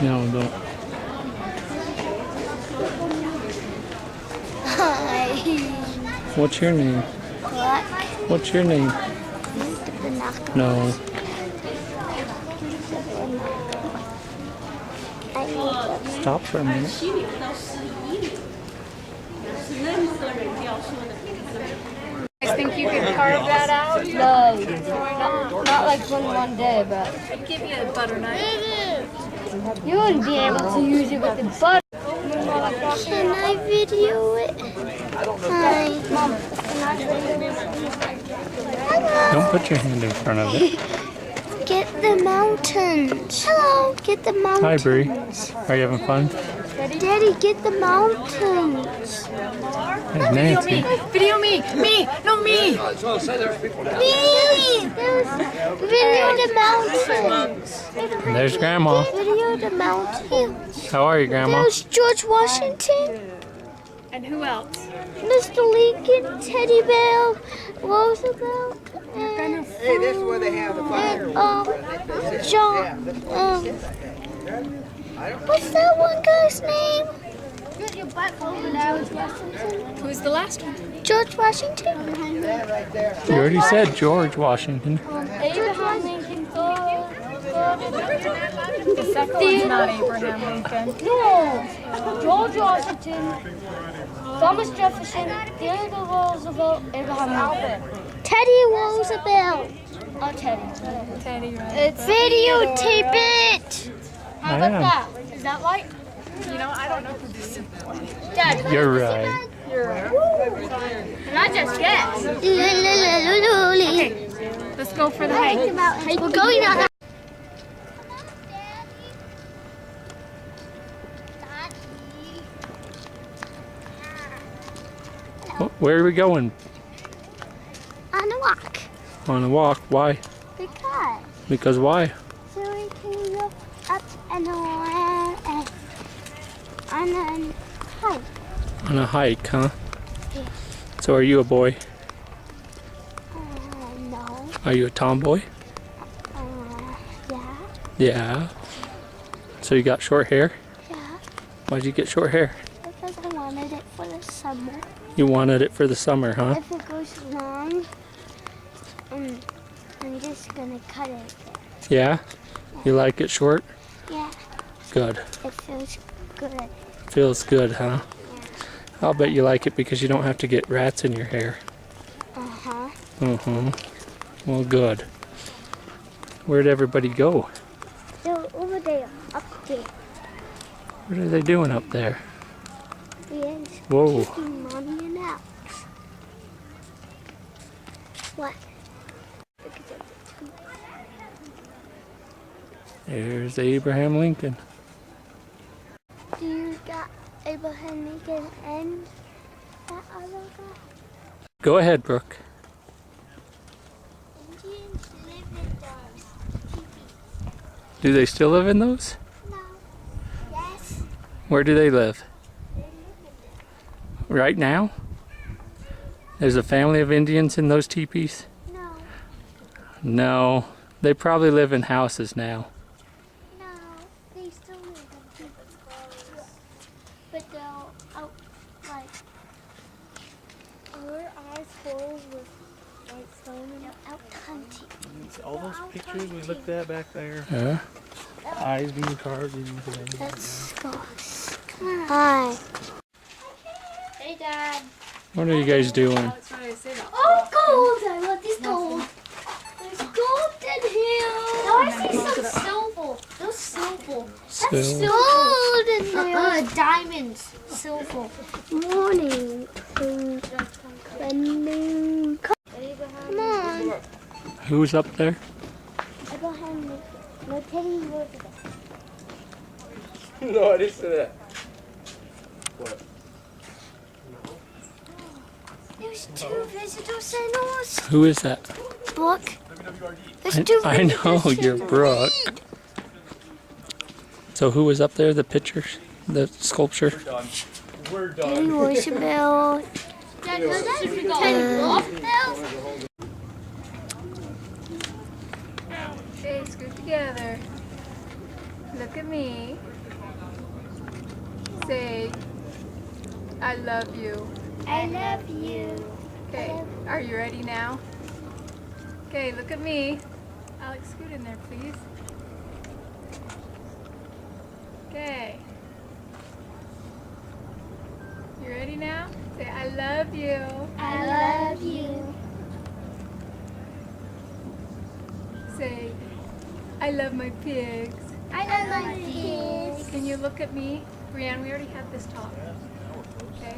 No, don't. Hi. What's your name? What? What's your name? No. Stop for a minute. I think you could carve that out? No. Not like one day, but. I'd give you a butter knife. You wouldn't be able to use it with the butter. Can I video it? Hi. Mom, can I video it? Don't put your hand in front of it. Get the mountains. Hello, get the mountains. Hi, Bree. Are you having fun? Daddy, get the mountains. Hey, Nancy. Video me! Me! No, me! Me! Video the mountains. There's Grandma. Video the mountains. How are you, Grandma? There's George Washington, And who else? Mr. Lincoln, Teddy Bear, Roosevelt, and Hey, this is where they have the fire. John. What's that one guy's name? Who's the last one? George Washington. You already said George Washington. Abraham Lincoln. The second one's not Abraham Lincoln. No, George Washington, Thomas Jefferson, Theodore Roosevelt, Abraham Lincoln. Teddy Roosevelt. Oh, Teddy. Teddy, right? It's videotape it. How about that? Is that right? You know, I don't know who this is. Dad, You're right. You're right. and I just guessed. Okay, let's go for the hike. We're going out. Where are we going? On a walk. On a walk. Why? Because. Because why? So we can look up and around and on a hike. On a hike, huh? Yeah. So are you a boy? No. Are you a tomboy? Yeah. Yeah. So you got short hair? Yeah. Why'd you get short hair? Because I wanted it for the summer. You wanted it for the summer, huh? If it goes long, I'm just gonna cut it. Yeah? You like it short? Yeah. Good. It feels good. Feels good, huh? I'll bet you like it because you don't have to get rats in your hair. Uh-huh. Uh-huh. Well, good. Where'd everybody go? They're over there, up there. What are they doing up there? Yes. Whoa. Kicking Mommy and Alex. What? There's Abraham Lincoln. Do you got Abraham Lincoln and that other guy? Go ahead, Brooke. Indians live in those teepees. Do they still live in those? No. Yes. Where do they live? They live in there. Right now? There's a family of Indians in those teepees? No. No. They probably live in houses now. No. They still live in teepees. But they're out, like, our eyes full with, like, stone and out hunting. All those pictures we looked at back there, Yeah. eyes being carved into them. Let's go. Come on. Hi. Hey, Dad. What are you guys doing? Oh, gold! I want this gold. There's gold in here. No, I see some silver. There's silver. That's Silver. gold in there. Diamonds. Silver. Morning. Come on. Who's up there? Abraham. No, Teddy Roosevelt. No, I didn't say that. What? There's two visitor centers. Who is that? Brooke. There's two I know, visitor you're centers. Brooke. So who was up there, the pictures? The sculpture? We're Teddy done. Roosevelt. Teddy Roosevelt. Okay, scoot together. Look at me. Say, I love you. I love you. Okay, are you ready now? Okay, look at me. Alex, scoot in there, please. Okay. You ready now? Say, I love you. I love you. Say, I love my pigs. I love my kids. Can you look at me? Brianne, we already had this talk. Okay?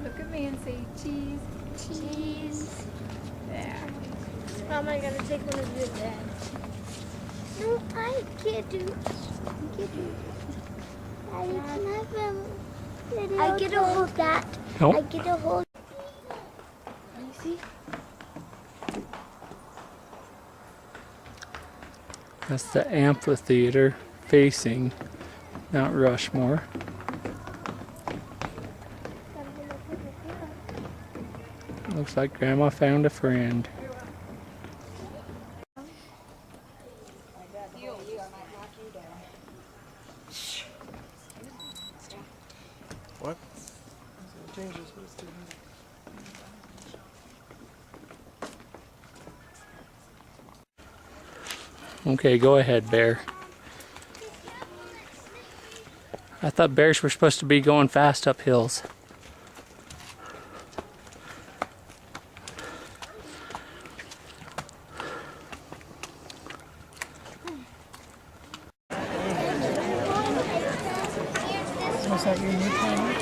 Look at me and say cheese. Cheese. There. Mom, I gotta take one of your then. No, I can't do. I can have them. I get to hold that. Nope. I get to hold. You see? That's the amphitheater facing Mount Rushmore. Looks like Grandma found a friend. What? Okay, go ahead, Bear. I thought bears were supposed to be going fast up hills. Was that your new camera?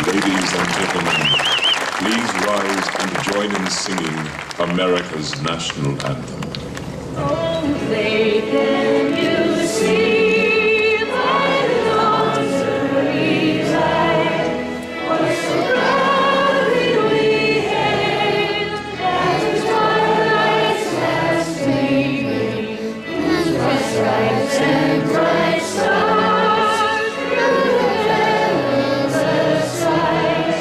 Ladies and gentlemen, please rise and join in singing America's national anthem. Oh, say can you see my nursery light? What so proudly we hailed as the twilight's last gleaming, and bright stripes and bright stars through the endless skies.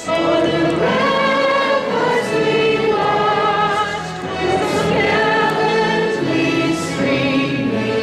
For the ramparts we watched, with gallantly streaming.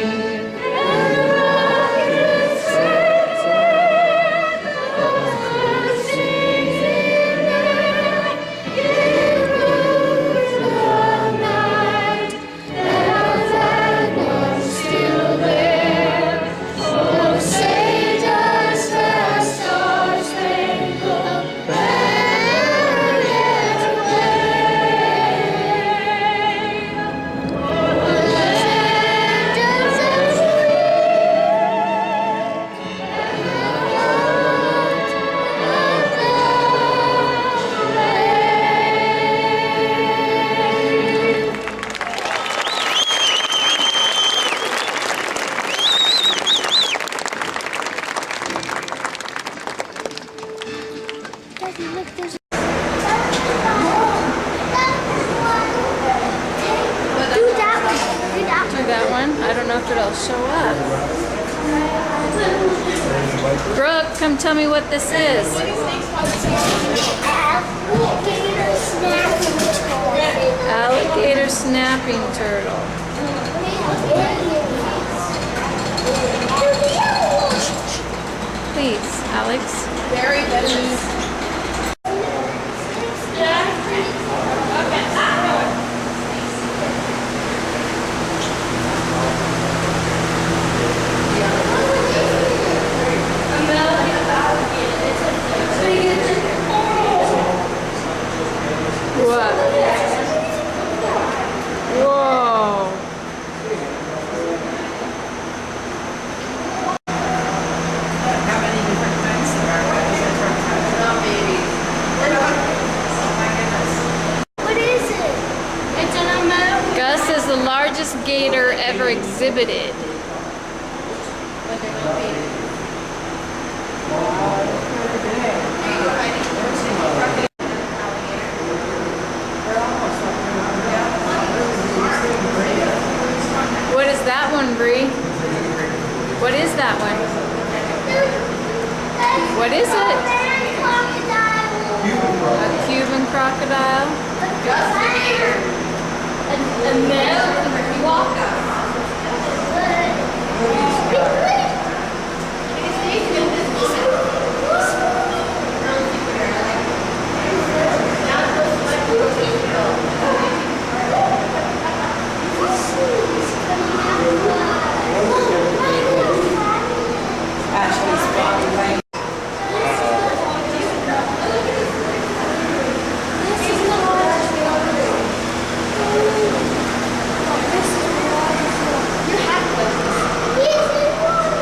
know if it'll show up. Brooke, come tell me what this is. Alligator snapping turtle. Please, Alex. Very vicious. What? Whoa. How many different kinds there are? What is it? It's an American. Gus is the largest gator ever exhibited. What is that one, Bree? What is that one? What is it? A Cuban crocodile? Actually, spotted by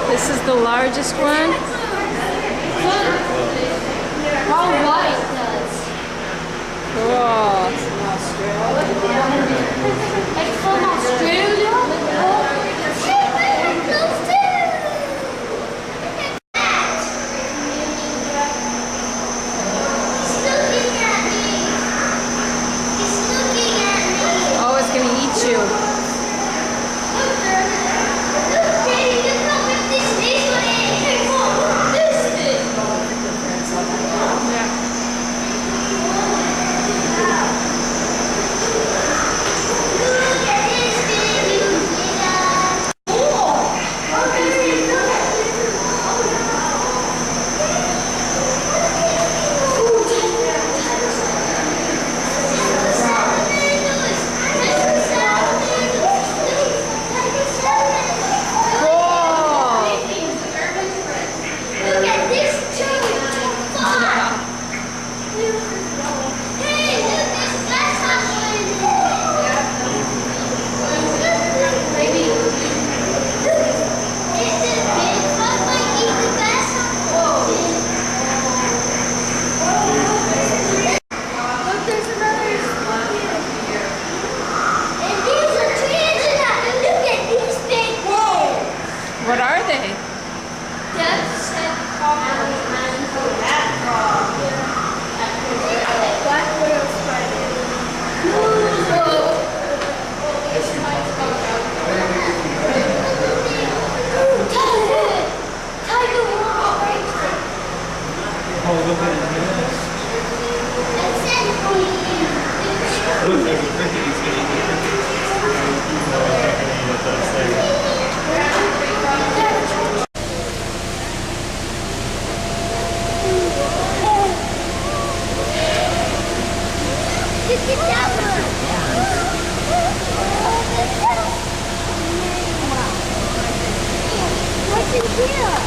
This is the largest one? All white does. Cool. It's from Australia. Hey, wait, those two. He's looking at me. He's looking at me. Oh, it's gonna eat you. Look, Daddy, look how big this one is. Hey, Mom, this is. Look at this baby. Look at this chubby fox. Hey, look, this grasshopper in there. Maybe. Is this big fox might eat the grasshopper? Look, there's another one here. And these are twins and look at these big ones. What are they? That's black widow spider. Tiger Wall. Look at that one. What's in here?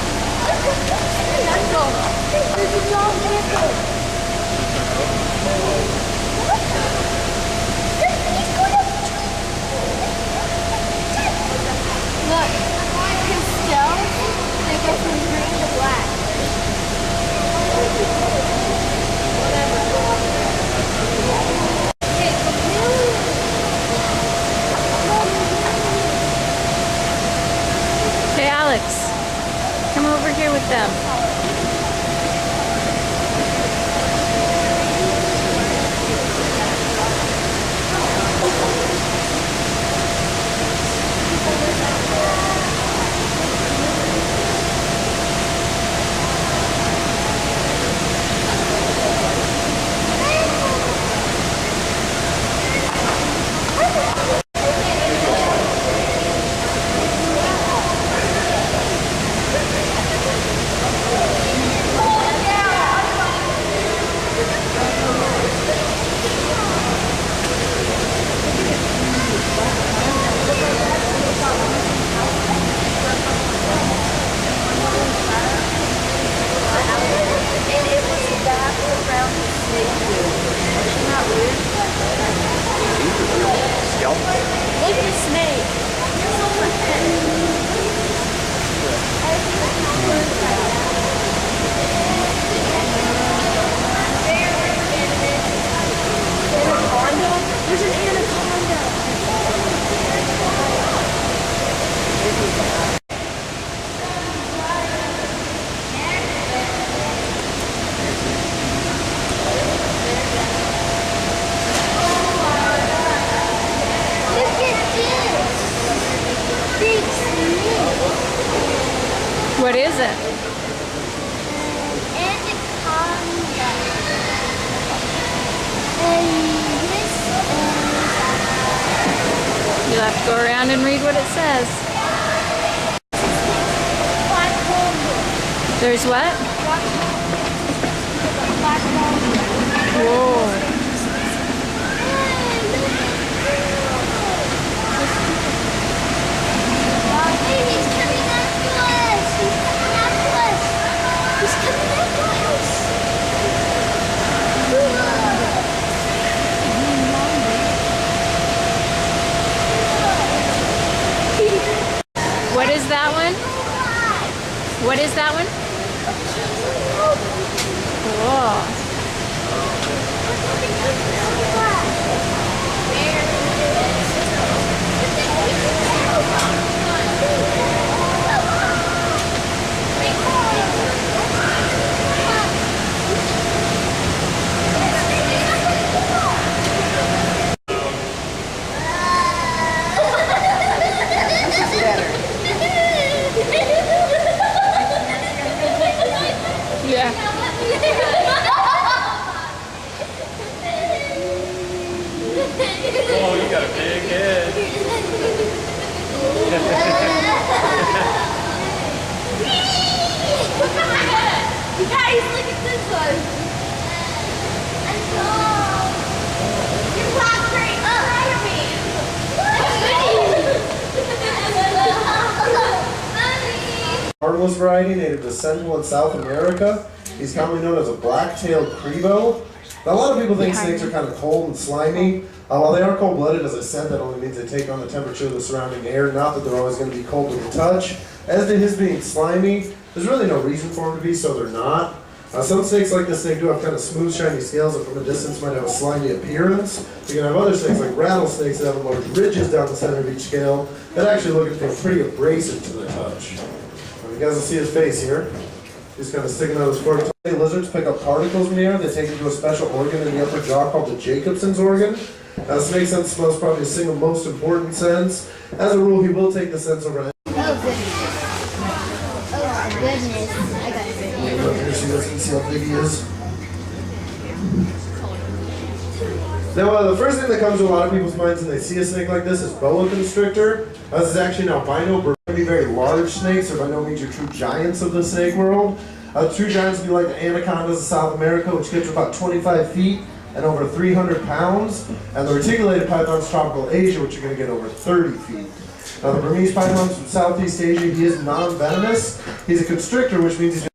There's a dog there. Look, his scales, they go from green to black. Hey, Alex, come over here with them. the snake. There's an anaconda. Look at this. Big snake. What is it? Anaconda. And this You'll have to go around and read what it says. black mamba. There's what? Black mamba. Whoa. Hey, he's coming after us. He's coming after us. He's coming after us. What is that one? What is that one? Cool. Yeah. Oh, you got a big head. Guys, look at this one. You're laughing Harmless variety native to Central and South America. He's commonly known as a black-tailed crebo. Now, a lot of people think snakes are kind of cold and slimy. While they are cold-blooded, as I said, that only means they take on the temperature of the surrounding air, not that they're always going to be cold with the touch. As to his being slimy, there's really no reason for him to be, so they're not. Some snakes like this snake do have kind of smooth, shiny scales that from a distance might have a slimy appearance. You can have other snakes like rattlesnakes that have large ridges down the center of each scale that actually look and feel pretty abrasive to the touch. You guys will see his face here. He's kind of sticking out his fork. Lizards pick up particles in the air. They take it to a special organ in the upper jaw called the Jacobson's organ. Now, snake sense smell is probably his single most important sense. As a rule, he will take the sense over. Oh goodness. I got it. Here, see how big he is. Now, the first thing that comes to a lot of people's minds when they see a snake like this is boa constrictor. This is actually an albino. They're going to be very large snakes, or by no means your true giants of the snake world. True giants would be like the anacondas of South America, which get to about 25 feet and over 300 pounds. And the reticulated pythons tropical Asia, which are going to get over 30 feet. Now, the Burmese pythons from Southeast Asia, he is non-venomous. He's a constrictor, which means he's...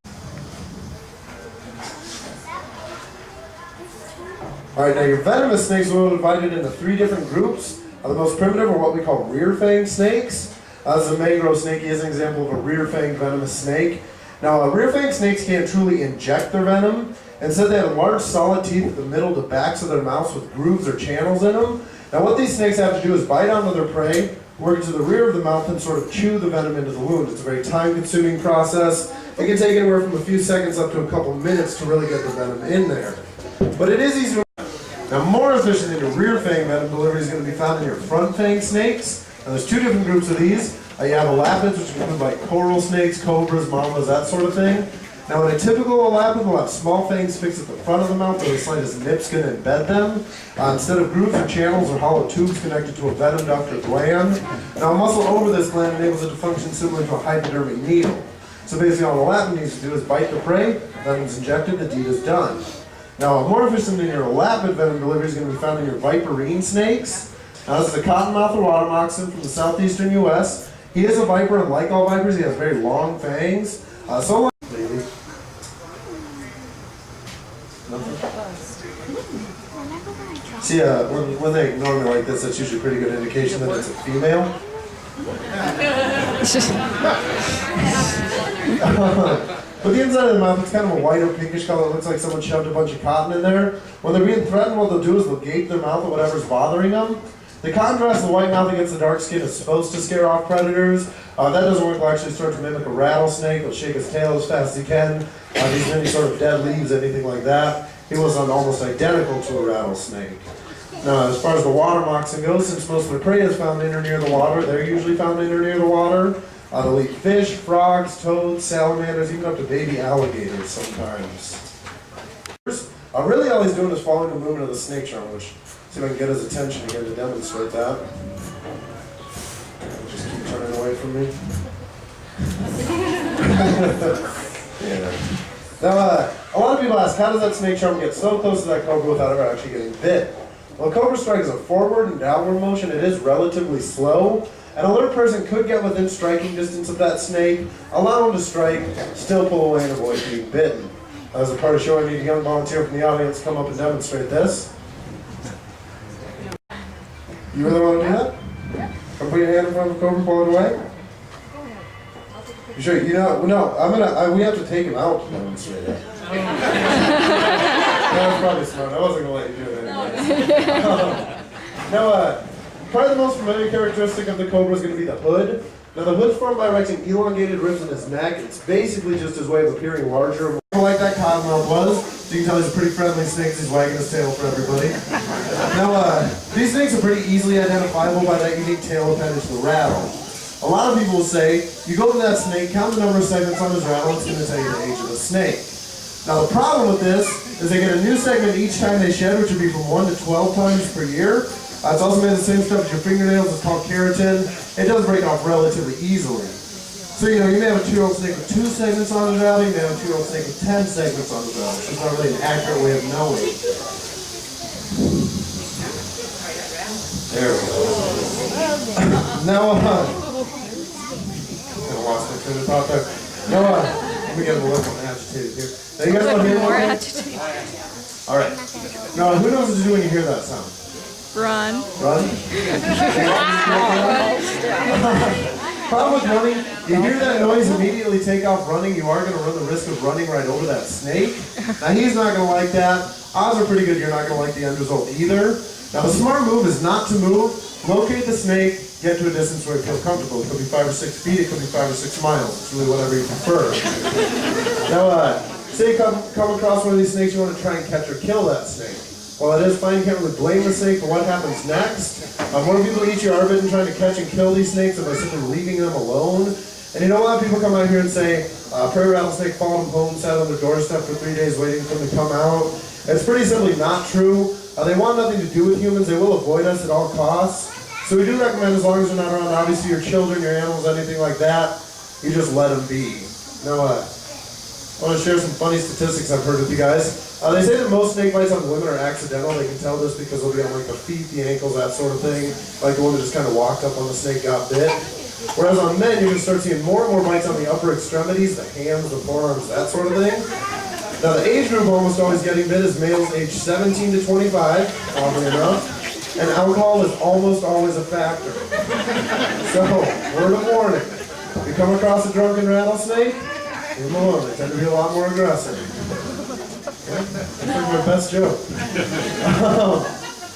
Alright, now your venomous snakes are divided into 3 different groups. The most primitive are what we call rear-fanged snakes. This is a mangrove snake. He is an example of a rear-fanged venomous snake. Now, rear-fanged snakes can't truly inject their venom. Instead, they have large solid teeth at the middle to backs of their mouths with grooves or channels in them. Now, what these snakes have to do is bite onto their prey, work to the rear of the mouth, and sort of chew the venom into the wound. It's a very time-consuming process. It can take anywhere from a few seconds up to a couple minutes to really get the venom in there. But it is easy to... Now, more efficient than your rear fang venom delivery is going to be found in your front fang snakes. And there's 2 different groups of these. You have elapids, which include like coral snakes, cobras, mambas, that sort of thing. Now, in a typical elapid, we'll have small fangs fixed at the front of the mouth where the slightest nip's going to embed them. Instead of grooves or channels or hollow tubes connected to a venom duct or gland. Now, a muscle over this gland enables it to function similar to a hypodermic needle. So basically, all the elapid needs to do is bite the prey, venom's injected, the deed is done. Now, more efficient than your elapid venom delivery is going to be found in your viperine snakes. Now, this is a cottonmouth or water moccasin from the southeastern U.S. He is a viper, and like all vipers, he has very long fangs. So long, baby. See, when they ignore me like this, that's usually a pretty good indication that it's a female. But the inside of the mouth, it's kind of a white or pinkish color. It looks like someone shoved a bunch of cotton in there. When they're being threatened, what they'll do is they'll gape their mouth at whatever's bothering them. The contrast of the white mouth against the dark skin is supposed to scare off predators. That doesn't work. It'll actually start to mimic a rattlesnake. He'll shake his tail as fast as he can. If he's in any sort of dead leaves, anything like that, he was almost identical to a rattlesnake. Now, as far as the water moccasin goes, since most of their prey is found in or near the water, they're usually found in or near the water. They'll eat fish, frogs, toads, salamanders, even up to baby alligators sometimes. Really all he's doing is following the movement of the snake charm, which, see if I can get his attention again to demonstrate that. Just keep turning away from me. Yeah. Now, a lot of people ask, how does that snake charm get so close to that cobra without ever actually getting bit? Well, cobra strike is a forward and downward motion. It is relatively slow. An alert person could get within striking distance of that snake, allow him to strike, still pull away and avoid being bitten. As a part of the show, I need a young volunteer from the audience to come up and demonstrate this. You really want to do that? Come put your hand in front of the cobra, pull it away. You sure? You know, no. We have to take him out to demonstrate it. That was probably smart. I wasn't gonna let you do it anyway. Now, probably the most familiar characteristic of the cobra is going to be the hood. Now, the hood's formed by erecting elongated ribs in his neck. It's basically just his way of appearing larger, more like that cottonmouth was. So you can tell he's a pretty friendly snake. He's wagging his tail for everybody. Now, these snakes are pretty easily identifiable by that unique tail appendage, the rattle. A lot of people will say, you go to that snake, count the number of segments on his rattle, it's going to tell you the age of the snake. Now, the problem with this is they get a new segment each time they shed, which would be from 1 to 12 times per year. It's also made of the same stuff as your fingernails. It's called keratin. It does break off relatively easily. So, you may have a 2-year-old snake with 2 segments on his rattle. You may have a 2-year-old snake with 10 segments on his rattle. So it's not really an accurate way of knowing. There we go. Now, I lost my train of thought there. Now, let me get a little agitated here. Now, you guys want to hear more agitated? All right. Now, who knows what to do when you hear that sound? Run. Run? Problem with running, you hear that noise, immediately take off running, you are going to run the risk of running right over that snake. Now he's not going to like that. Odds are pretty good you're not going to like the end result either. Now the smart move is not to move, locate the snake, get to a distance where you feel comfortable. It could be 5 or 6 feet, it could be 5 or 6 miles. It's really whatever you prefer. Now, say you come across one of these snakes, you want to try and catch or kill that snake. While it is fine, you can't really blame the snake for what happens next. More people eat your arbit and trying to catch and kill these snakes than by simply leaving them alone. And a lot of people come out here and say, prairie rattlesnake followed them home, sat on their doorstep for 3 days waiting for them to come out. It's pretty simply not true. They want nothing to do with humans. They will avoid us at all costs. So we do recommend, as long as they're not around, obviously your children, your animals, anything like that, you just let them be. Now, I want to share some funny statistics I've heard with you guys. They say that most snake bites on women are accidental. They can tell this because they'll be on like the feet, the ankles, that sort of thing. Like the one that just kind of walked up on the snake, got bit. Whereas on men, you can start seeing more and more bites on the upper extremities, the hands, the forearms, that sort of thing. Now the age group almost always getting bit is males aged 17 to 25, oddly enough. And alcohol is almost always a factor. So, word of warning. If you come across a drunken rattlesnake, leave them alone. They tend to be a lot more aggressive. That's my best joke.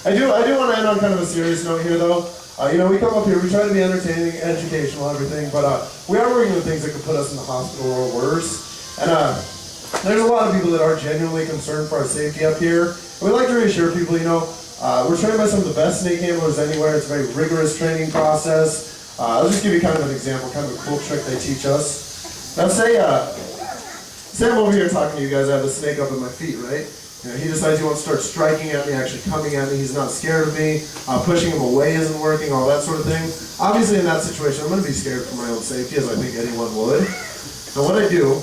I do want to end on kind of a serious note here, though. We come up here, we try to be entertaining, educational, everything, but we are working with things that could put us in the hospital or worse. And there's a lot of people that are genuinely concerned for our safety up here. And we'd like to reassure people, we're trained by some of the best snake handlers anywhere. It's a very rigorous training process. I'll just give you kind of an example, kind of a cool trick they teach us. Now say I'm over here talking to you guys, I have a snake up at my feet, right? He decides he wants to start striking at me, actually coming at me, he's not scared of me, pushing him away isn't working, all that sort of thing. Obviously in that situation, I'm going to be scared for my own safety, as I think anyone would. Now what I do,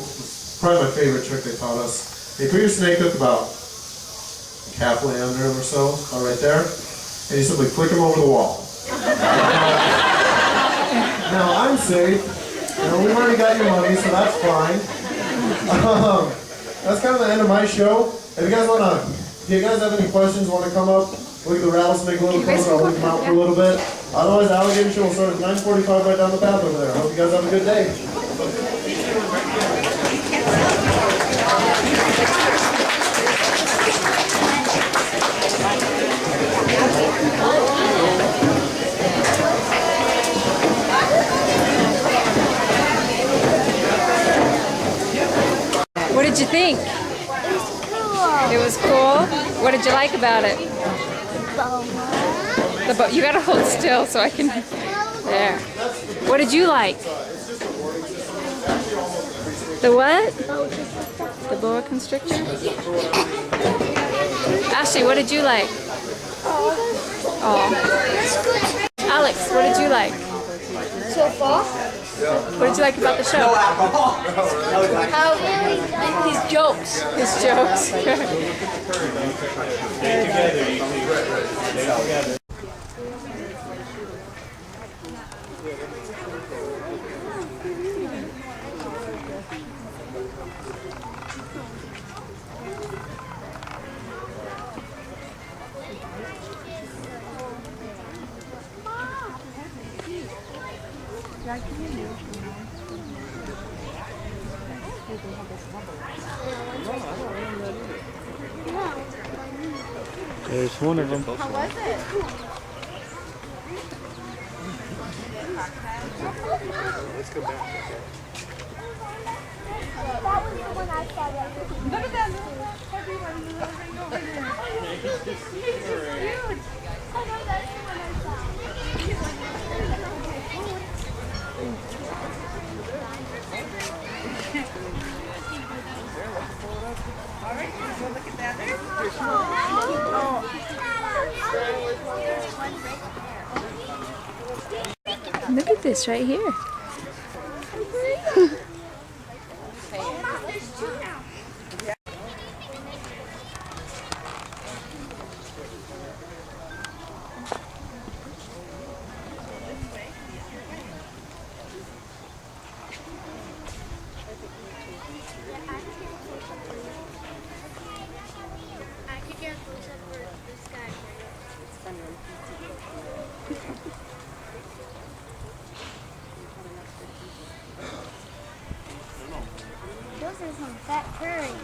probably my favorite trick they taught us, you put your snake hook about halfway under him or so, right there, and you simply flick him over the wall. Now I'm safe, we've already got your money, so that's fine. That's kind of the end of my show. If you guys have any questions, want to come up, Look at the rattlesnake a little closer. I'll leave them out for a little bit. Otherwise, the alligator show will start at 9:45 right down the path over there. I hope you guys have a good day. What did you think? It was cool. What did you like about it? The boat. You gotta hold still so I can. There. What did you like? The what? The boa constrictor. Ashley, what did you like? Oh. Alex, what did you like? So far? What did you like about the show? His jokes. His jokes. There's one of them. How was it? Let's go back. That was the one I saw. Look at that little everyone moving over there. He's huge. Oh no, that's the one I saw. Look at this right here. Those are some fat curry.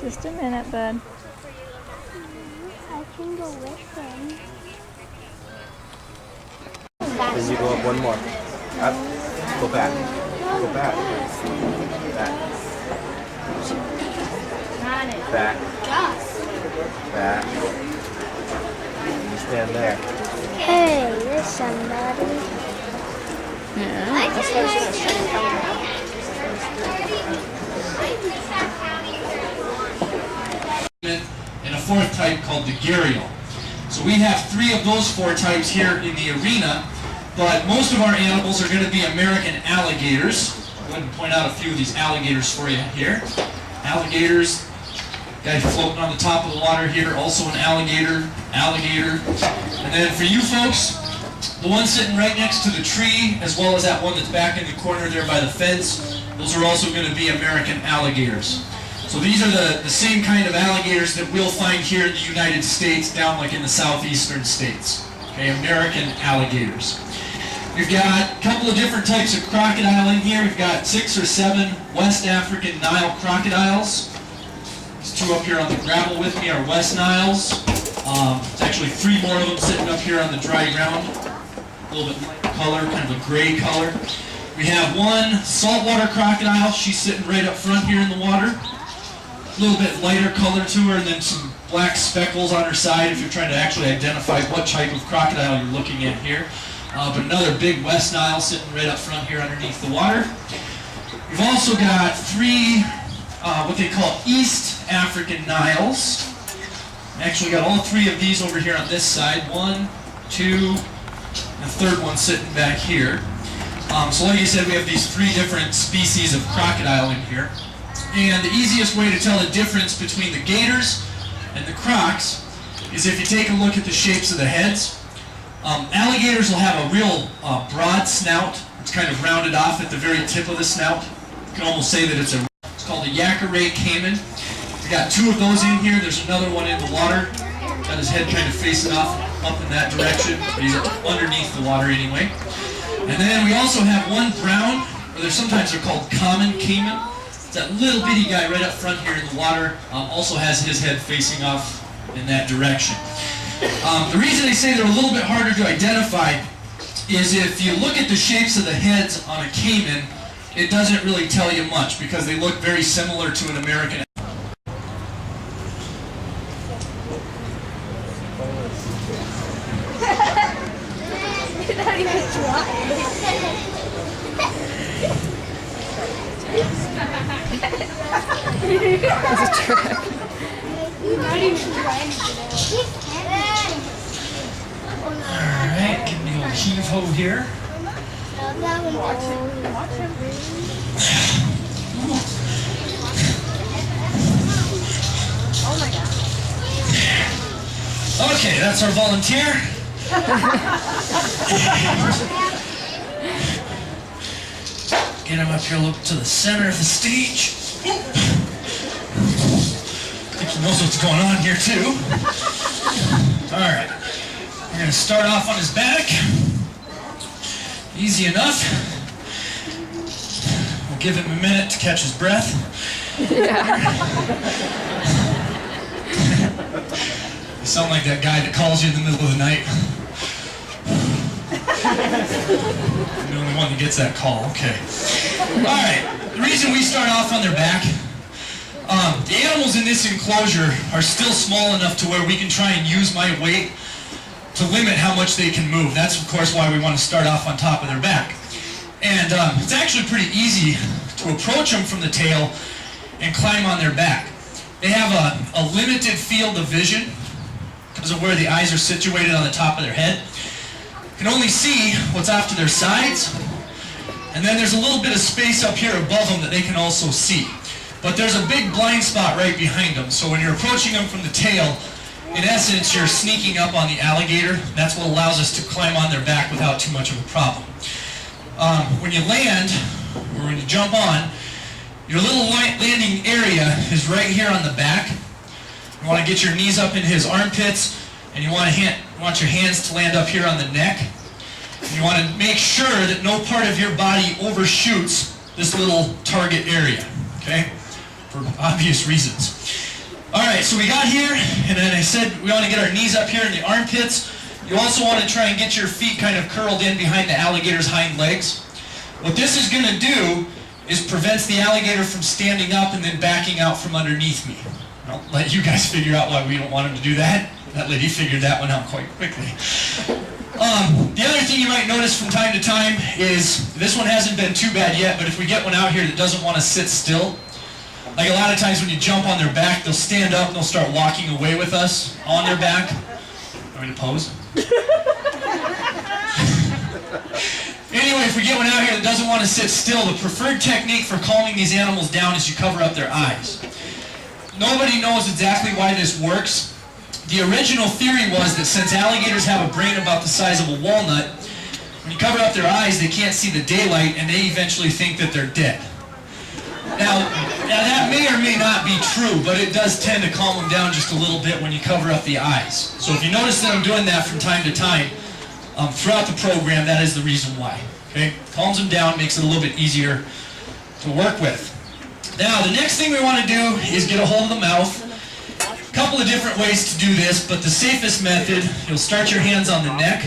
Just a minute, bud. I can go with them. Then you go up one more. Up. Go back. Go back. Back. Back. Back. You stand there. Hey, there's somebody. And a fourth type called the gharial. So we have 3 of those 4 types here in the arena, but most of our animals are going to be American alligators. I'm going to point out a few of these alligators for you here. Alligators, guy floating on the top of the water here, also an alligator. And then for you folks, the one sitting right next to the tree, as well as that one that's back in the corner there by the fence, those are also going to be American alligators. So these are the same kind of alligators that we'll find here in the United States, down like in the southeastern states. Okay, American alligators. We've got a couple of different types of crocodile in here. We've got 6 or 7 West African Nile crocodiles. These 2 up here on the gravel with me are West Niles. There's actually 3 more of them sitting up here on the dry ground. A little bit light color, kind of a gray color. We have 1 saltwater crocodile. She's sitting right up front here in the water. A little bit lighter color to her, and then some black speckles on her side if you're trying to actually identify what type of crocodile you're looking at here. But another big West Nile sitting right up front here underneath the water. We've also got 3 what they call East African Niles. Actually got all 3 of these over here on this side. 1, 2, and the third one sitting back here. So like I said, we have these 3 different species of crocodile in here. And the easiest way to tell the difference between the gators and the crocs is if you take a look at the shapes of the heads. Alligators will have a real broad snout. It's kind of rounded off at the very tip of the snout. You can almost say that it's called a Yacaré caiman. We got 2 of those in here. There's another one in the water. Got his head kind of facing off up in that direction, but he's underneath the water anyway. And then we also have one brown, or sometimes they're called common caiman. It's that little bitty guy right up front here in the water. Also has his head facing off in that direction. The reason they say they're a little bit harder to identify is if you look at the shapes of the heads on a caiman, it doesn't really tell you much because they look very similar to an American. You're not even trying. That's a trick. You're not even trying. Alright, give me a little heave-ho here. Watch him. Oh my god. Okay, that's our volunteer. Get him up here a little to the center of the stage. I think he knows what's going on here too. Alright, we're going to start off on his back. Easy enough. We'll give him a minute to catch his breath. You sound like that guy that calls you in the middle of the night. I'm the only one that gets that call. Okay. Alright, the reason we start off on their back, the animals in this enclosure are still small enough to where we can try and use my weight to limit how much they can move. That's of course why we want to start off on top of their back. And it's actually pretty easy to approach them from the tail and climb on their back. They have a limited field of vision because of where the eyes are situated on the top of their head. You can only see what's off to their sides, and then there's a little bit of space up here above them that they can also see. But there's a big blind spot right behind them, so when you're approaching them from the tail, in essence, you're sneaking up on the alligator. That's what allows us to climb on their back without too much of a problem. When you land, or when you jump on, your little landing area is right here on the back. You want to get your knees up in his armpits, and you want your hands to land up here on the neck. And you want to make sure that no part of your body overshoots this little target area, okay? For obvious reasons. Alright, so we got here, and then I said we want to get our knees up here in the armpits. You also want to try and get your feet kind of curled in behind the alligator's hind legs. What this is going to do is prevents the alligator from standing up and then backing out from underneath me. I'll let you guys figure out why we don't want him to do that. That lady figured that one out quite quickly. The other thing you might notice from time to time is, this one hasn't been too bad yet, but if we get one out here that doesn't want to sit still, like a lot of times when you jump on their back, they'll stand up and they'll start walking away with us on their back. Want me to pose? Anyway, if we get one out here that doesn't want to sit still, the preferred technique for calming these animals down is you cover up their eyes. Nobody knows exactly why this works. The original theory was that since alligators have a brain about the size of a walnut, when you cover up their eyes, they can't see the daylight, and they eventually think that they're dead. Now that may or may not be true, but it does tend to calm them down just a little bit when you cover up the eyes. So if you notice that I'm doing that from time to time, throughout the program, that is the reason why. Okay? Calms them down, makes it a little bit easier to work with. Now, the next thing we want to do is get a hold of the mouth. A couple of different ways to do this, but the safest method, you'll start your hands on the neck,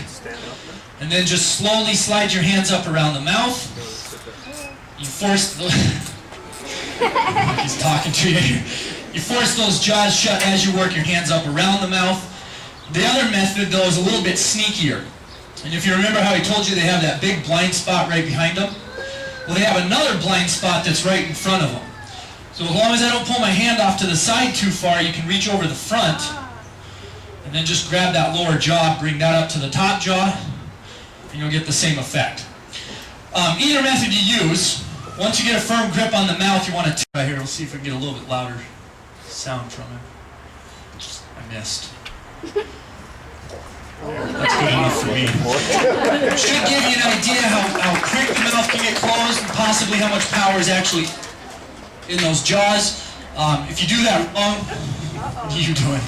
and then just slowly slide your hands up around the mouth. You force the... He's talking to you. You force those jaws shut as you work your hands up around the mouth. The other method, though, is a little bit sneakier. And if you remember how I told you they have that big blind spot right behind them? Well, they have another blind spot that's right in front of them. So as long as I don't pull my hand off to the side too far, you can reach over the front and then just grab that lower jaw, bring that up to the top jaw, and you'll get the same effect. Either method you use, once you get a firm grip on the mouth, you want to... Right here, we'll see if we can get a little bit louder sound from him. I missed. That's good enough for me. Should give you an idea how quick the mouth can get closed and possibly how much power is actually in those jaws. If you do that wrong, what are you doing?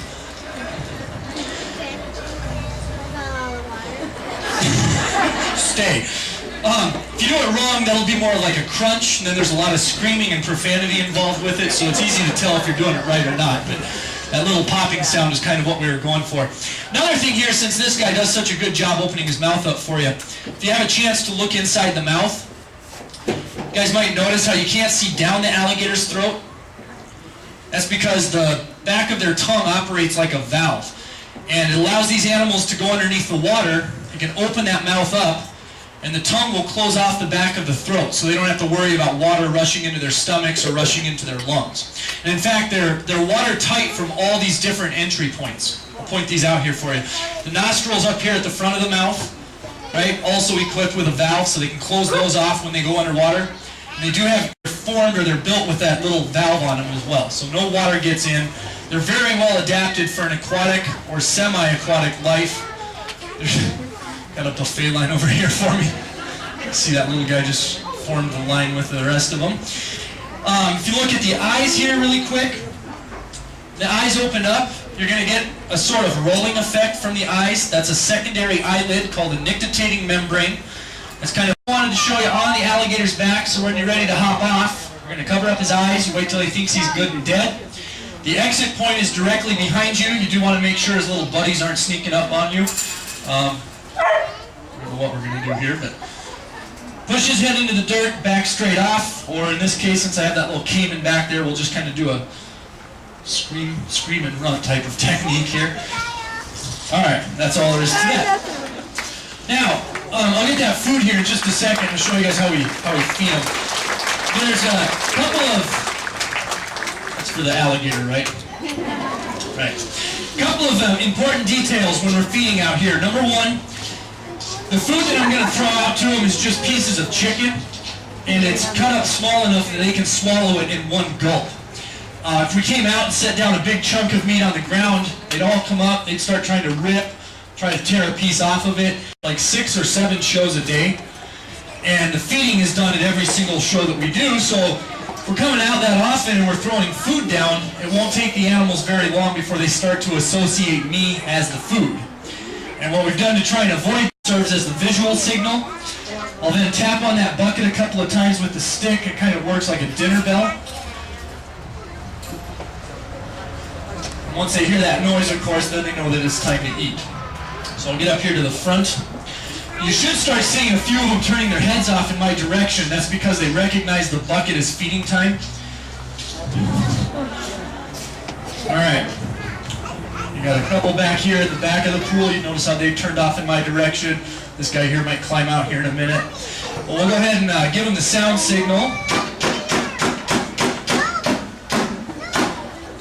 Stay. If you do it wrong, that'll be more like a crunch, and then there's a lot of screaming and profanity involved with it, so it's easy to tell if you're doing it right or not. But that little popping sound is kind of what we were going for. Another thing here, since this guy does such a good job opening his mouth up for you, if you have a chance to look inside the mouth, you guys might notice how you can't see down the alligator's throat. That's because the back of their tongue operates like a valve, and it allows these animals to go underneath the water. You can open that mouth up, and the tongue will close off the back of the throat, so they don't have to worry about water rushing into their stomachs or rushing into their lungs. And in fact, they're watertight from all these different entry points. I'll point these out here for you. The nostrils up here at the front of the mouth, right, also equipped with a valve, so they can close those off when they go underwater. And they do have, they're formed, or they're built with that little valve on them as well, so no water gets in. They're very well adapted for an aquatic or semi-aquatic life. Got a buffet line over here for me. See that little guy just formed the line with the rest of them. If you look at the eyes here really quick, the eyes open up, you're going to get a sort of rolling effect from the eyes. That's a secondary eyelid called a nictitating membrane. That's kind of what I wanted to show you on the alligator's back, so when you're ready to hop off, we're going to cover up his eyes. You wait till he thinks he's good and dead. The exit point is directly behind you. You do want to make sure his little buddies aren't sneaking up on you. I don't know what we're going to do here, but push his head into the dirt, back straight off, or in this case, since I have that little caiman back there, we'll just kind of do a scream and run type of technique here. Alright, that's all there is to that. Now, I'll get that food here in just a second and show you guys how we feed them. There's a couple of, that's for the alligator, right? Right. A couple of important details when we're feeding out here. Number one, the food that I'm going to throw out to them is just pieces of chicken, and it's cut up small enough that they can swallow it in one gulp. If we came out and set down a big chunk of meat on the ground, they'd all come up, they'd start trying to rip, try to tear a piece off of it, like 6 or 7 shows a day. And the feeding is done at every single show that we do, so if we're coming out that often and we're throwing food down, it won't take the animals very long before they start to associate me as the food. And what we've done to try and avoid serves as the visual signal. I'll then tap on that bucket a couple of times with the stick. It kind of works like a dinner bell. And once they hear that noise, of course, then they know that it's time to eat. So I'll get up here to the front. You should start seeing a few of them turning their heads off in my direction. That's because they recognize the bucket as feeding time. All right. You got a couple back here at the back of the pool. You notice how they turned off in my direction. This guy here might climb out here in a minute. Well, we'll go ahead and give him the sound signal.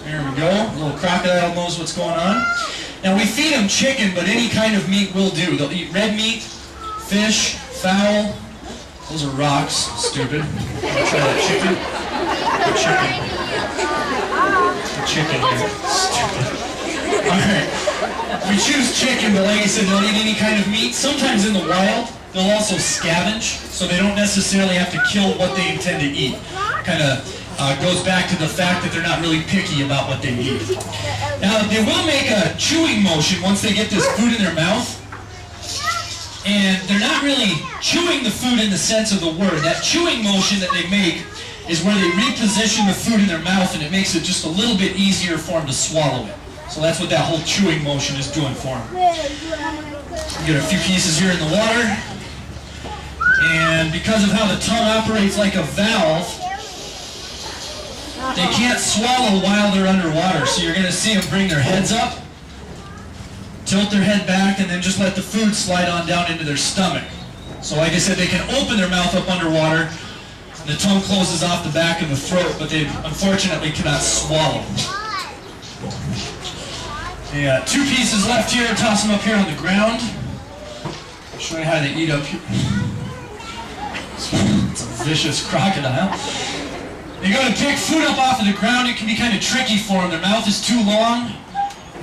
There we go. The little crocodile knows what's going on. Now we feed them chicken, but any kind of meat will do. They'll eat red meat, fish, fowl. Those are rocks, stupid. Try that chicken. Chicken here, stupid. Alright, we choose chicken, but like I said, they'll eat any kind of meat. Sometimes in the wild, they'll also scavenge, so they don't necessarily have to kill what they intend to eat. Kind of goes back to the fact that they're not really picky about what they eat. Now, they will make a chewing motion once they get this food in their mouth, and they're not really chewing the food in the sense of the word. That chewing motion that they make is where they reposition the food in their mouth, and it makes it just a little bit easier for them to swallow it. So that's what that whole chewing motion is doing for them. We get a few pieces here in the water, and because of how the tongue operates like a valve, they can't swallow while they're underwater. So you're going to see them bring their heads up, tilt their head back, and then just let the food slide on down into their stomach. So like I said, they can open their mouth up underwater, and the tongue closes off the back of the throat, but they unfortunately cannot swallow. Yeah, 2 pieces left here. Toss them up here on the ground. I'll show you how they eat up here. It's a vicious crocodile. You go to pick food up off of the ground, it can be kind of tricky for them. Their mouth is too long,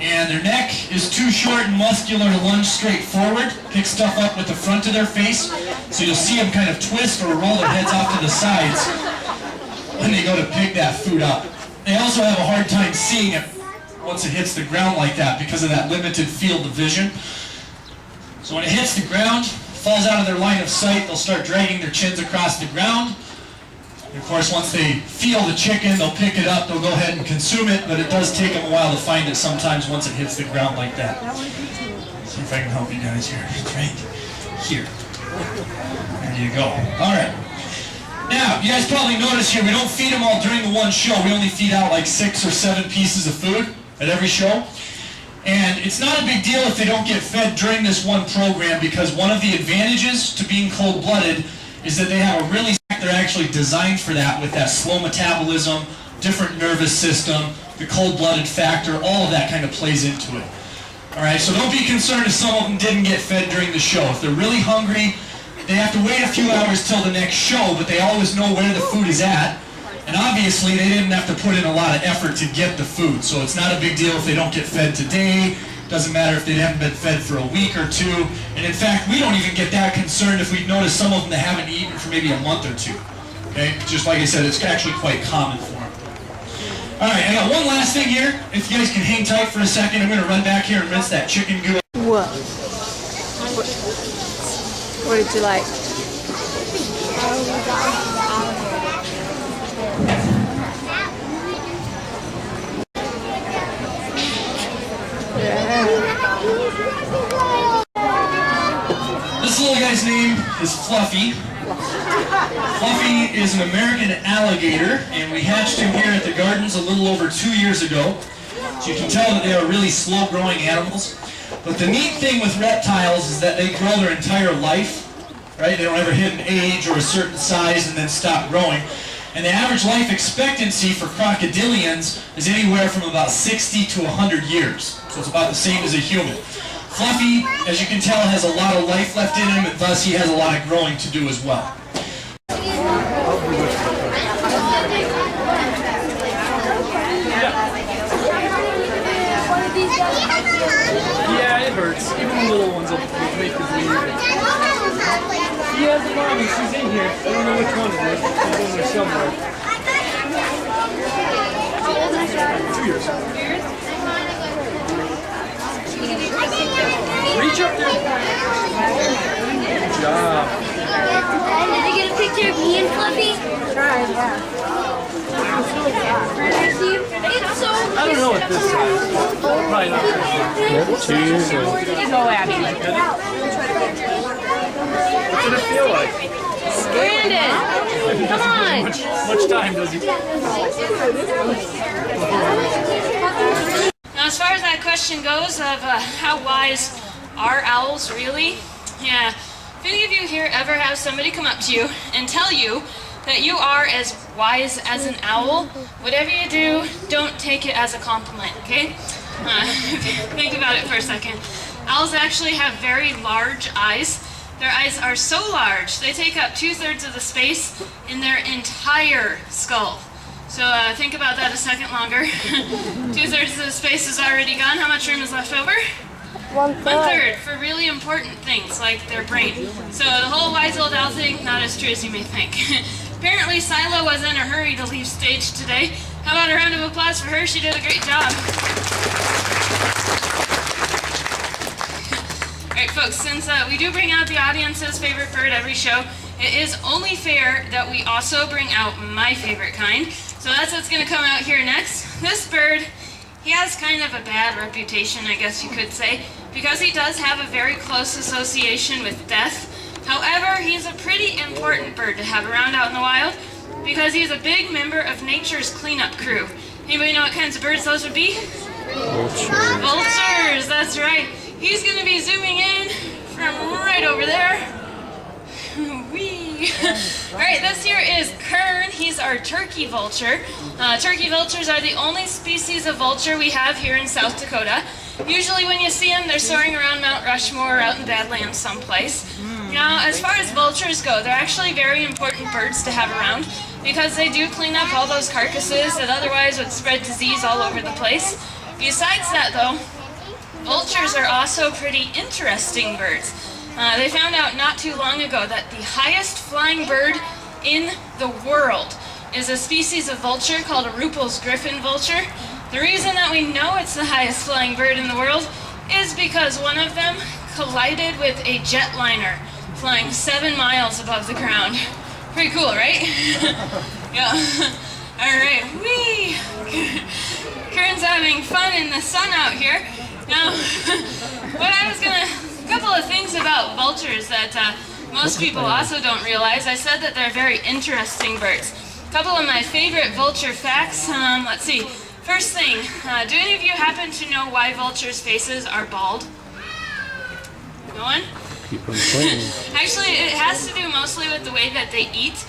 and their neck is too short and muscular to lunge straight forward. Pick stuff up with the front of their face, so you'll see them kind of twist or roll their heads off to the sides when they go to pick that food up. they also have a hard time seeing it once it hits the ground like that because of that limited field of vision. So when it hits the ground, falls out of their line of sight, they'll start dragging their chins across the ground. And of course, once they feel the chicken, they'll pick it up, they'll go ahead and consume it, but it does take them a while to find it sometimes once it hits the ground like that. Let's see if I can help you guys here. It's right here. There you go. All right. Now, you guys probably noticed here, we don't feed them all during the one show. We only feed out like 6 or 7 pieces of food at every show. And it's not a big deal if they don't get fed during this one program, because one of the advantages to being cold-blooded is that they have a really, they're actually designed for that with that slow metabolism, different nervous system, the cold-blooded factor, all of that kind of plays into it. All right, so don't be concerned if some of them didn't get fed during the show. If they're really hungry, they have to wait a few hours till the next show, but they always know where the food is at. And obviously, they didn't have to put in a lot of effort to get the food, so it's not a big deal if they don't get fed today. Doesn't matter if they haven't been fed for a week or 2. And in fact, we don't even get that concerned if we notice some of them that haven't eaten for maybe a month or 2. Okay? Just like I said, it's actually quite common for them. All right, I got one last thing here. If you guys can hang tight for a second, I'm going to run back here and rinse that chicken goo. Whoa. What did you like? This little guy's name is Fluffy. Fluffy is an American alligator, and we hatched him here at the gardens a little over 2 years ago. So you can tell that they are really slow-growing animals. But the neat thing with reptiles is that they grow their entire life, right? They don't ever hit an age or a certain size and then stop growing. And the average life expectancy for crocodilians is anywhere from about 60 to 100 years. So it's about the same as a human. Fluffy, as you can tell, has a lot of life left in him, and thus he has a lot of growing to do as well. Yeah, it hurts. Even the little ones will make you bleed. He has a mom and she's in here. I don't know which one it is. She's in there somewhere. 2 years. Reach up there. Good job. Did you get a picture of me and Fluffy? Tried, yeah. It's so I don't know what this is. Probably not. Yep, 2 years old. Go at me. What's it feel like? Brandon, come on. Much time, does he? Now, as far as that question goes of how wise are owls really, yeah, if any of you here ever have somebody come up to you and tell you that you are as wise as an owl, whatever you do, don't take it as a compliment, okay? Think about it for a second. Owls actually have very large eyes. Their eyes are so large, they take up 2/3 of the space in their entire skull. So think about that a second longer. 2/3 of the space is already gone. How much room is left over? 1/3 for really important things like their brain. So the whole wise old owl thing, not as true as you may think. Apparently Silo was in a hurry to leave stage today. How about a round of applause for her? She did a great job. Alright folks, since we do bring out the audience's favorite bird every show, it is only fair that we also bring out my favorite kind. So that's what's going to come out here next. This bird, he has kind of a bad reputation, I guess you could say, because he does have a very close association with death. However, he's a pretty important bird to have around out in the wild because he's a big member of nature's cleanup crew. Anybody know what kinds of birds those would be? Vultures. Vultures, that's right. He's going to be zooming in from right over there. Whee! Alright, this here is Kern. He's our turkey vulture. Turkey vultures are the only species of vulture we have here in South Dakota. Usually when you see them, they're soaring around Mount Rushmore or out in Badlands someplace. Now, as far as vultures go, they're actually very important birds to have around because they do clean up all those carcasses that otherwise would spread disease all over the place. Besides that, though, vultures are also pretty interesting birds. They found out not too long ago that the highest flying bird in the world is a species of vulture called a Ruppel's griffin vulture. The reason that we know it's the highest flying bird in the world is because one of them collided with a jetliner flying 7 miles above the ground. Pretty cool, right? Yeah. All right, whee! Kern's having fun in the sun out here. Now, a couple of things about vultures that most people also don't realize. I said that they're very interesting birds. A couple of my favorite vulture facts. Let's see. First thing, do any of you happen to know why vultures' faces are bald? No one? Keep them clean. Actually, it has to do mostly with the way that they eat.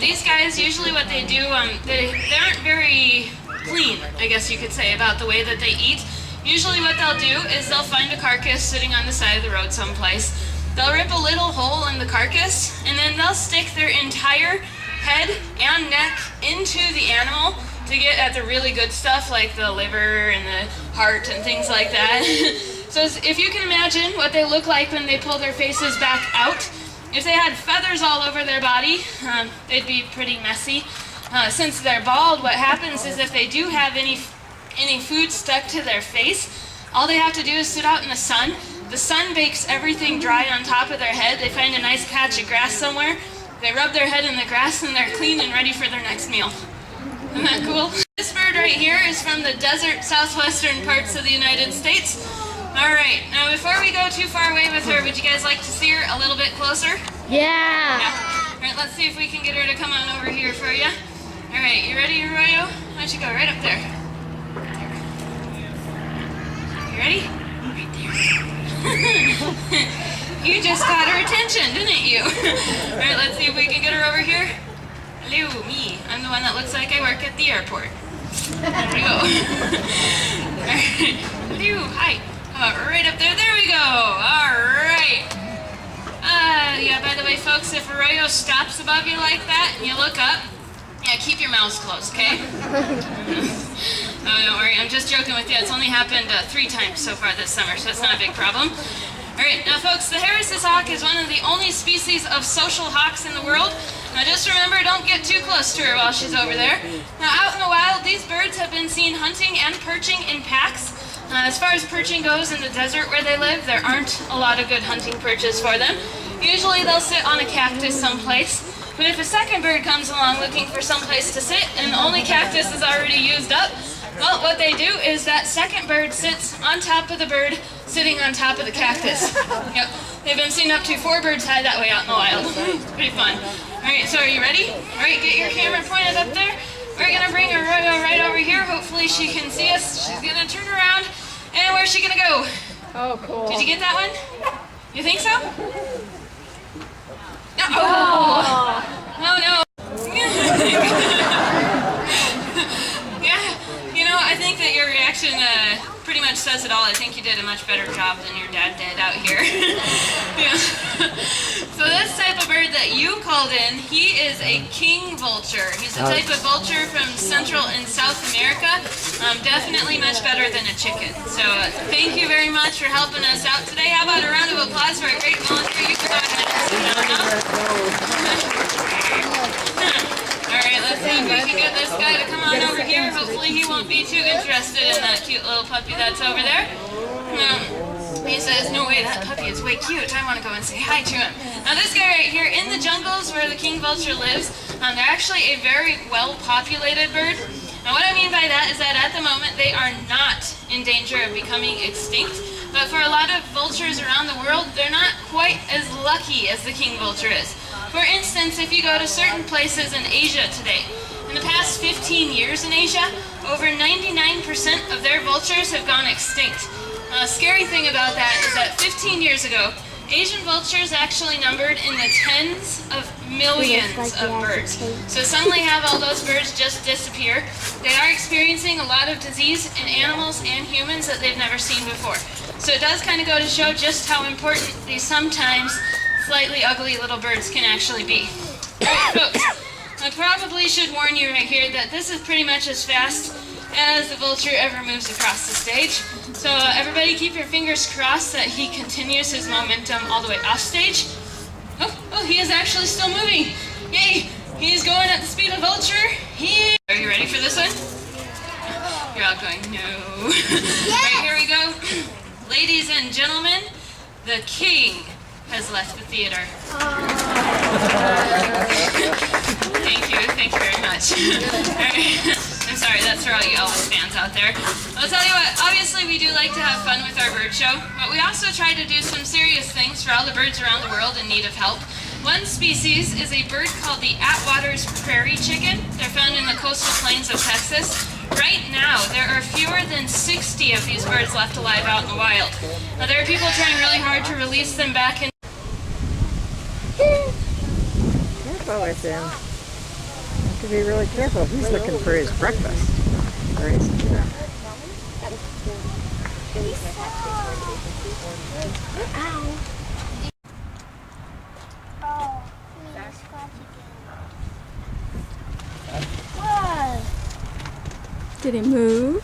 These guys, usually what they do, they aren't very clean, I guess you could say, about the way that they eat. Usually what they'll do is they'll find a carcass sitting on the side of the road someplace. They'll rip a little hole in the carcass, and then they'll stick their entire head and neck into the animal to get at the really good stuff like the liver and the heart and things like that. So if you can imagine what they look like when they pull their faces back out, if they had feathers all over their body, they'd be pretty messy. Since they're bald, what happens is if they do have any food stuck to their face, all they have to do is sit out in the sun. The sun bakes everything dry on top of their head. They find a nice patch of grass somewhere. They rub their head in the grass and they're clean and ready for their next meal. Isn't that cool? This bird right here is from the desert southwestern parts of the United States. All right, now before we go too far away with her, would you guys like to see her a little bit closer? Yeah. All right, let's see if we can get her to come on over here for you. All right, you ready, Arroyo? Why don't you go right up there? You ready? Right there. You just caught her attention, didn't you? All right, let's see if we can get her over here. Hello, me. I'm the one that looks like I work at the airport. There we go. All right. Hello, hi. Right up there. There we go. All right. Yeah, by the way, folks, if Arroyo stops above you like that and you look up, yeah, keep your mouths closed, okay? Oh, don't worry. I'm just joking with you. It's only happened 3 times so far this summer, so it's not a big problem. All right, now, folks, the Harris's hawk is one of the only species of social hawks in the world. Now, just remember, don't get too close to her while she's over there. Now, out in the wild, these birds have been seen hunting and perching in packs. As far as perching goes in the desert where they live, there aren't a lot of good hunting perches for them. Usually, they'll sit on a cactus someplace. But if a second bird comes along looking for someplace to sit and the only cactus is already used up, well, what they do is that second bird sits on top of the bird sitting on top of the cactus. Yep, they've been seen up to 4 birds hide that way out in the wild. It's pretty fun. All right, so are you ready? All right, get your camera pointed up there. We're gonna bring Arroyo right over here. Hopefully she can see us. She's gonna turn around. And where's she gonna go? Oh, cool. Did you get that one? You think so? No. Oh no. Yeah, you know, I think that your reaction pretty much says it all. I think you did a much better job than your dad did out here. Yeah. So this type of bird that you called in, he is a king vulture. He's a type of vulture from Central and South America. Definitely much better than a chicken. So thank you very much for helping us out today. How about a round of applause for a great volunteer? You can go ahead and sit down now. All right, let's see if we can get this guy to come on over here. Hopefully he won't be too interested in that cute little puppy that's over there. He says, no way, that puppy is way cute. I want to go and say hi to him. Now this guy right here, in the jungles where the king vulture lives, they're actually a very well-populated bird. Now what I mean by that is that at the moment they are not in danger of becoming extinct. But for a lot of vultures around the world, they're not quite as lucky as the king vulture is. For instance, if you go to certain places in Asia today, in the past 15 years in Asia, over 99% of their vultures have gone extinct. A scary thing about that is that 15 years ago, Asian vultures actually numbered in the tens of millions of birds. So suddenly have all those birds just disappear. They are experiencing a lot of disease in animals and humans that they've never seen before. So it does kind of go to show just how important these sometimes slightly ugly little birds can actually be. Alright, folks, I probably should warn you right here that this is pretty much as fast as the vulture ever moves across the stage. So everybody keep your fingers crossed that he continues his momentum all the way off stage. Oh, he is actually still moving. Yay! He's going at the speed of vulture. Are you ready for this one? You're all going, no. Right, here we go. Ladies and gentlemen, the king has left the theater. Thank you very much. I'm sorry, that's for all you Elvis fans out there. I'll tell you what, obviously we do like to have fun with our bird show, but we also try to do some serious things for all the birds around the world in need of help. One species is a bird called the Atwater's prairie chicken. They're found in the coastal plains of Texas. Right now, there are fewer than 60 of these birds left alive out in the wild. Now, there are people trying really hard to release them back in. Careful with him. You have to be really careful. He's looking for his breakfast. Or his dinner. Did he move?